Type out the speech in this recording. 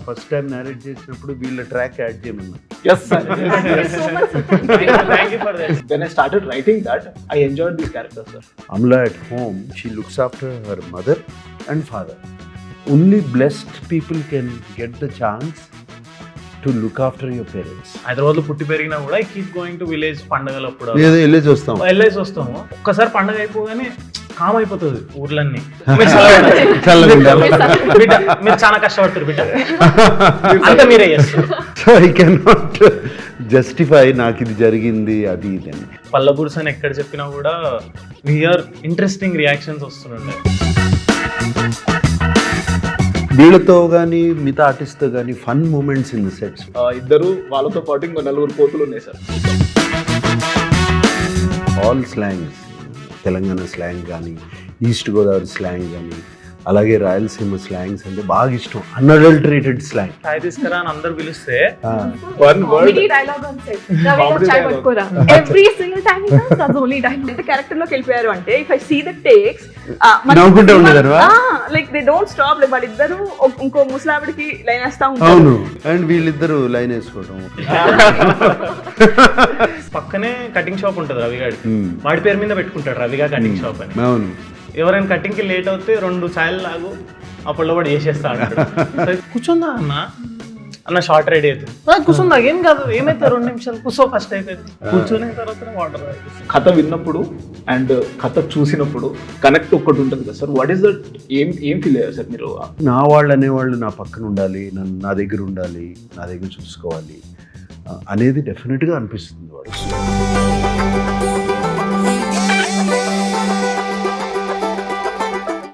First time narrate చేసినప్పుడు వీళ్ళ track add చేయమన్నా. Yes, sir. So much, sir. Thank you for that. When I started writing that, I enjoyed these characters, sir. Amla at home, she looks after her mother and father. Only blessed people can get the chance to look after your parents. Hyderabad లో పుట్టి పెరిగినా కూడా I keep going to village పండగలప్పుడు ఏదో వెళ్ళేసి వస్తాం. వెళ్ళేసి వస్తాము. ఒక్కసారి పండగ అయిపోగానే కామ్ అయిపోతుంది ఊర్లన్నీ. బిడ్డ మీరు చాలా కష్టపడతారు బిడ్డ అంతా మీరే చేస్తారు. So I can not justify నాకు ఇది జరిగింది అది ఇది అని. పల్లబుర్స్ అని ఎక్కడ చెప్పినా కూడా హియర్ ఇంట్రెస్టింగ్ రియాక్షన్స్ వస్తుండే. వీళ్ళతో కానీ మిగతా ఆర్టిస్ట్తో కానీ fun moments in the sets. ఇద్దరు వాళ్ళతో పాటు ఇంకో 4 కోతులు ఉన్నాయి sir. All slangs, Telangana slang కానీ, ఈస్ట్ గోదావరి స్లాంగ్ కానీ, అలాగే రాయలసీమ స్లాంగ్స్ అంటే బాగా ఇష్టం. Unadulterated slang. చాయ్ తీసుకురా అని అందరు పిలిస్తే One word. Comedy dialogue on set. Ravi Comedy chai dialogue. పట్టుకోరా. Every single time he does, that's only dialogue. ఎంత క్యారెక్టర్ లోకి వెళ్ళిపోయారు అంటే if I see the takes నవ్వుకుంటూ ఉండేదానివా? Like they don't stop. Like వాళ్ళిద్దరు ఇంకో ముసలావిడికి లైన్ వేస్తా ఉంటారు. అవును, అండ్ వీళ్ళిద్దరు లైన్ వేసుకోవడం. పక్కనే కటింగ్ షాప్ ఉంటుంది రవిగాడి. Hmm. వాడి పేరు మీద పెట్టుకుంటాడు రవిగా కటింగ్ షాప్ అని. అవును, ఎవరైనా కటింగ్ కి లేట్ అవుతే 2 ఛాయలు లాగు అప్పుడు వాడు చేసేస్తా అంటాడు. సరే, కూర్చుందా అన్న షార్ట్ రెడీ అవుతుంది. కూర్చుందా ఏం కాదు ఏమైతే 2 నిమిషాలు కూర్చో ఫస్ట్ అయిపోయింది. కూర్చున్న తర్వాత వాటర్ కథ విన్నప్పుడు అండ్ కథ చూసినప్పుడు కనెక్ట్ ఒక్కటి ఉంటుంది కదా సార్. What is that? ఏం ఫీల్ అయ్యారు సార్ మీరు? నా వాళ్ళు అనేవాళ్ళు నా పక్కన ఉండాలి, నా దగ్గర ఉండాలి, నా దగ్గర చూసుకోవాలి అనేది డెఫినెట్గా అనిపిస్తుంది వాళ్ళు.